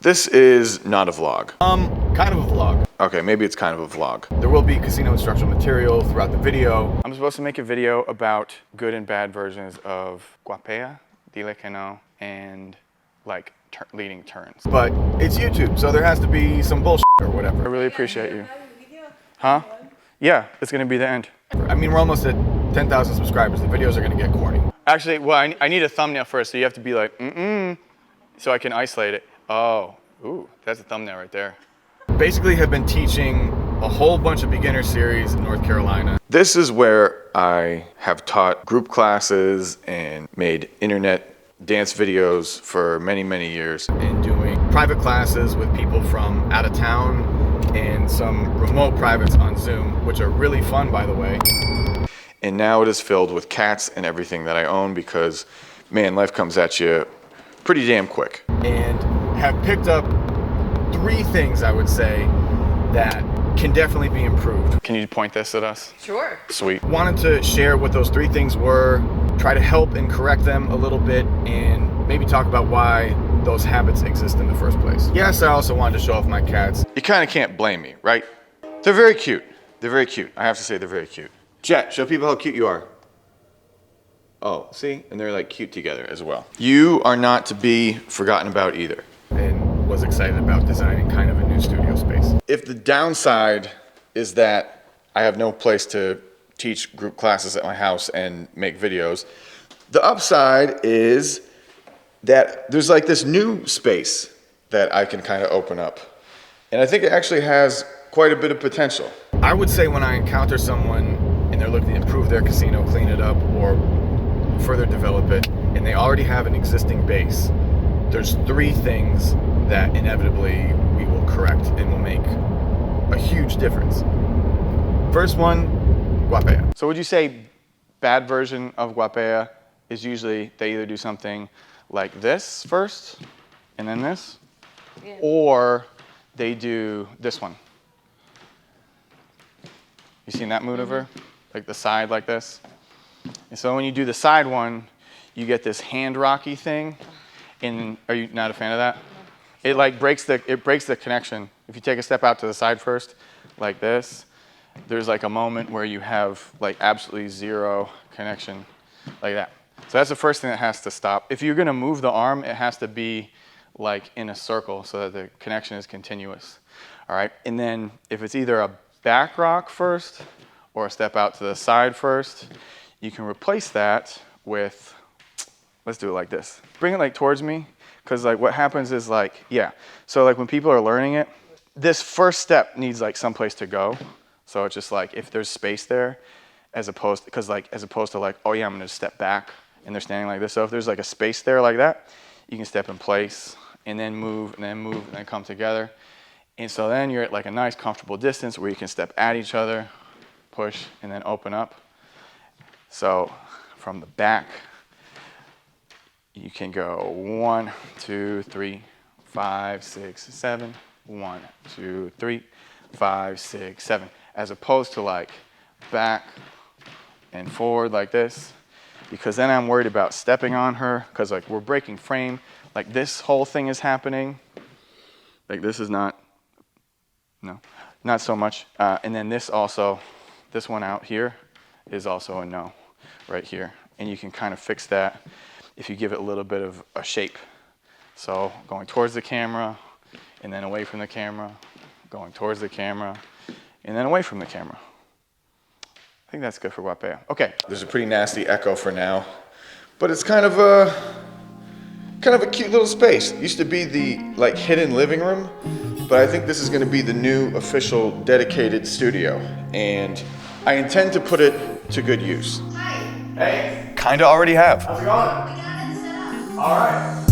This is not a vlog. Kind of a vlog. Okay, maybe it's kind of a vlog. There will be casino instructional material throughout the video. I'm supposed to make a video about good and bad versions of guapea, dile, and like leading turns. But it's YouTube, so there has to be some bullshit or whatever. I really appreciate you. Huh? Yeah, it's gonna be the end. I mean, we're almost at 10,000 subscribers. The videos are gonna get corny. Actually, well, I need a thumbnail first, so you have to be like, so I can isolate it. Oh, ooh, that's a thumbnail right there. Basically have been teaching a whole bunch of beginner series in North Carolina. This is where I have taught group classes and made internet dance videos for many, many years. And doing private classes with people from out of town and some remote privates on Zoom, which are really fun, by the way. And now it is filled with cats and everything that I own because, man, life comes at you pretty damn quick. And have picked up 3 things, I would say, that can definitely be improved. Can you point this at us? Sure. Sweet. Wanted to share what those 3 things were, try to help and correct them a little bit, and maybe talk about why those habits exist in the first place. Yes, I also wanted to show off my cats. You kind of can't blame me, right? They're very cute. They're very cute. I have to say they're very cute. Jet, show people how cute you are. Oh, see? And they're like cute together as well. You are not to be forgotten about either. And was excited about designing kind of a new studio space. If the downside is that I have no place to teach group classes at my house and make videos, the upside is that there's like this new space that I can kind of open up. And I think it actually has quite a bit of potential. I would say when I encounter someone and they're looking to improve their casino, clean it up, or further develop it, and they already have an existing base, there's 3 things that inevitably we will correct and will make a huge difference. First one, guapea. So would you say bad version of guapea is usually they either do something like this first and then this, or they do this one? You seen that move over? Like the side like this? And so when you do the side one, you get this hand rocky thing. And are you not a fan of that? It like breaks the connection. If you take a step out to the side first, like this, there's like a moment where you have like absolutely 0 connection, like that. So that's the first thing that has to stop. If you're gonna move the arm, it has to be like in a circle so that the connection is continuous. All right, and then if it's either a back rock first or a step out to the side first, you can replace that with, let's do it like this. Bring it like towards me, because like what happens is like, yeah. So like when people are learning it, this first step needs like someplace to go. So it's just like if there's space there, as opposed to like, oh yeah, I'm gonna step back and they're standing like this. So if there's like a space there like that, you can step in place and then move and then move and then come together. And so then you're at like a nice comfortable distance where you can step at each other, push, and then open up. So from the back, you can go 1, 2, 3, 5, 6, 7. 1, 2, 3, 5, 6, 7. As opposed to like back and forward like this, because then I'm worried about stepping on her, because like we're breaking frame. Like this whole thing is happening. Like this is not so much. And then this one out here is also a no, right here. And you can kind of fix that if you give it a little bit of a shape. So going towards the camera, and then away from the camera, going towards the camera, and then away from the camera. I think that's good for guapea. Okay. There's a pretty nasty echo for now, but it's kind of a cute little space. It used to be the like hidden living room, but I think this is gonna be the new official dedicated studio, and I intend to put it to good use. Hi. Hey. Kinda already have. How's it going? We got it set up. All right.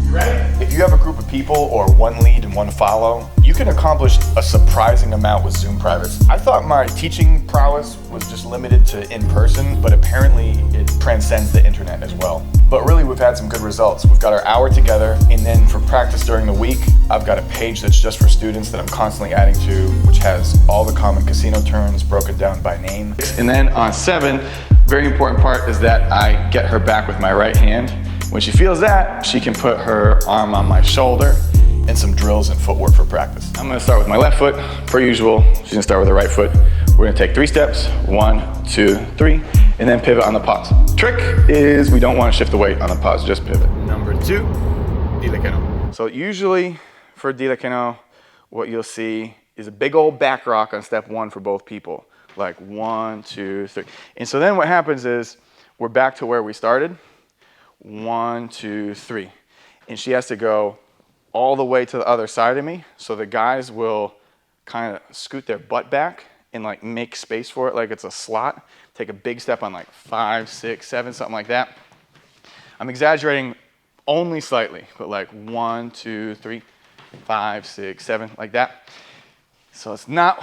You ready? If you have a group of people or one lead and one follow, you can accomplish a surprising amount with Zoom privates. I thought my teaching prowess was just limited to in-person, but apparently it transcends the internet as well. But really, we've had some good results. We've got our hour together, and then for practice during the week, I've got a page that's just for students that I'm constantly adding to, which has all the common casino turns broken down by name. And then on 7, very important part is that I get her back with my right hand. When she feels that, she can put her arm on my shoulder and some drills and footwork for practice. I'm gonna start with my left foot, per usual. She's gonna start with her right foot. We're gonna take 3 steps, 1, 2, 3, and then pivot on the pause. Trick is we don't wanna shift the weight on the pause, just pivot. Number 2, dile que no. So usually for dile que no, what you'll see is a big old back rock on step 1 for both people. Like 1, 2, 3. And so then what happens is we're back to where we started. 1, 2, 3. And she has to go all the way to the other side of me. So the guys will kind of scoot their butt back and like make space for it like it's a slot. Take a big step on like 5, 6, 7, something like that. I'm exaggerating only slightly, but like 1, 2, 3, 5, 6, 7, like that. So it's not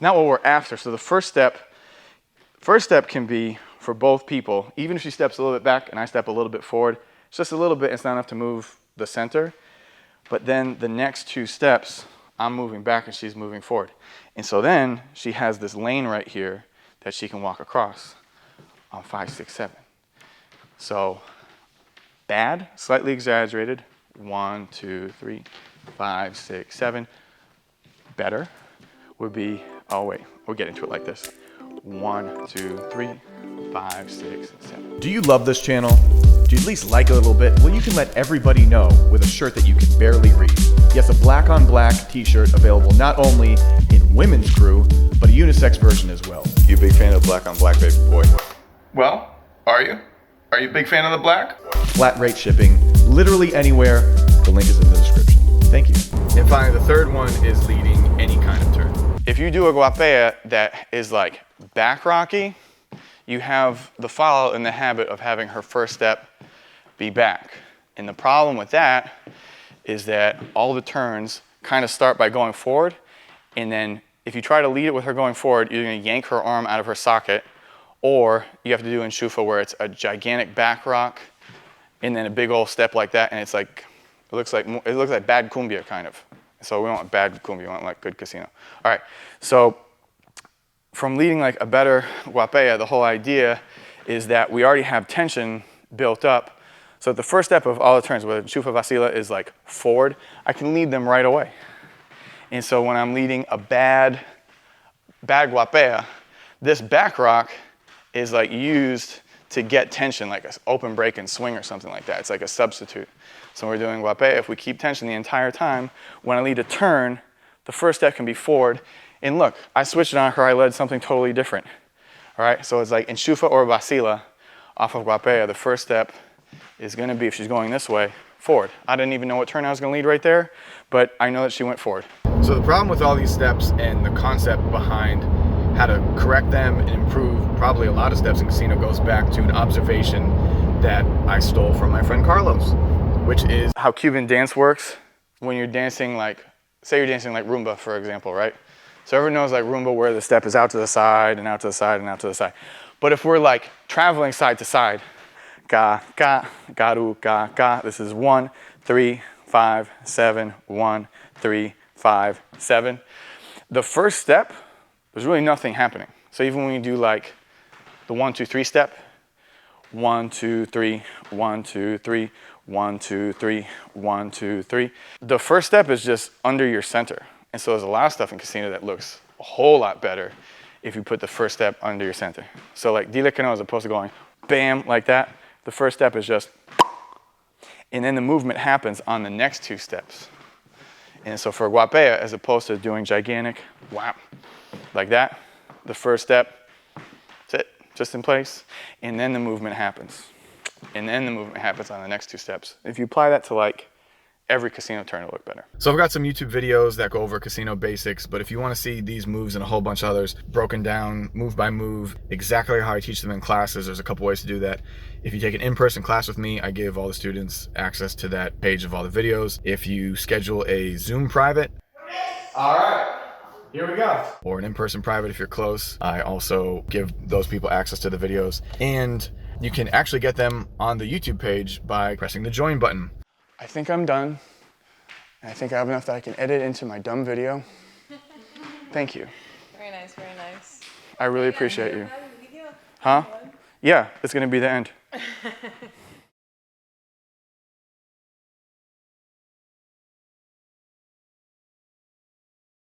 what we're after. So the first step can be for both people, even if she steps a little bit back and I step a little bit forward, it's just a little bit, it's not enough to move the center. But then the next 2 steps, I'm moving back and she's moving forward. And so then she has this lane right here that she can walk across on 5, 6, 7. So bad, slightly exaggerated, 1, 2, 3, 5, 6, 7. Better would be, oh wait, we'll get into it like this. 1, 2, 3, 5, 6, 7. Do you love this channel? Do you at least like it a little bit? Well, you can let everybody know with a shirt that you can barely read. Yes, a black on black t-shirt available not only in women's crew, but a unisex version as well. You a big fan of black on black, baby boy? Well, are you? Are you a big fan of the black? Flat rate shipping, literally anywhere. The link is in the description. Thank you. And finally, the third one is leading any kind of turn. If you do a guapea that is like back rocky, you have the follow in the habit of having her first step be back. And the problem with that is that all the turns kind of start by going forward, and then if you try to lead it with her going forward, you're going to yank her arm out of her socket, or you have to do enchufa where it's a gigantic back rock and then a big old step like that, and it's like it looks like bad cumbia kind of. So we don't want bad cumbia, we want like good casino. All right, so from leading like a better guapea, the whole idea is that we already have tension built up. So the first step of all the turns, where enchufa vacile is like forward, I can lead them right away. And so when I'm leading a bad guapea, this back rock is like used to get tension, like an open break and swing or something like that. It's like a substitute. So when we're doing guapea, if we keep tension the entire time, when I lead a turn, the first step can be forward. And look, I switched it on her, I led something totally different. All right, so it's like enchufa or vacile off of guapea. The first step is gonna be, if she's going this way, forward. I didn't even know what turn I was gonna lead right there, but I know that she went forward. So the problem with all these steps and the concept behind how to correct them and improve probably a lot of steps in casino goes back to an observation that I stole from my friend Carlos, which is how Cuban dance works when you're dancing like, say you're dancing like rumba, for example, right? So everyone knows like rumba where the step is out to the side and out to the side and out to the side. But if we're like traveling side to side, ga, ga, garu, ga, ga, this is 1, 3, 5, 7, 1, 3, 5, 7. The first step, there's really nothing happening. So even when you do like the 1, 2, 3 step, 1, 2, 3, 1, 2, 3, 1, 2, 3, 1, 2, 3. The first step is just under your center. And so there's a lot of stuff in casino that looks a whole lot better if you put the first step under your center. So like dile que no, as opposed to going bam like that, the first step is just, and then the movement happens on the next 2 steps. And so for guapea, as opposed to doing gigantic whap like that, the first step, that's it, just in place, and then the movement happens. And then the movement happens on the next 2 steps. If you apply that to like every casino turn, will look better. So I've got some YouTube videos that go over casino basics, but if you want to see these moves and a whole bunch of others broken down move by move, exactly how I teach them in classes, there's a couple ways to do that. If you take an in-person class with me, I give all the students access to that page of all the videos. If you schedule a Zoom private, All right, here we go. or an in-person private if you're close, I also give those people access to the videos. And you can actually get them on the YouTube page by pressing the join button. I think I'm done. I think I have enough that I can edit into my dumb video. Thank you. Very nice, very nice. I really appreciate you. Huh? Yeah, it's gonna be the end.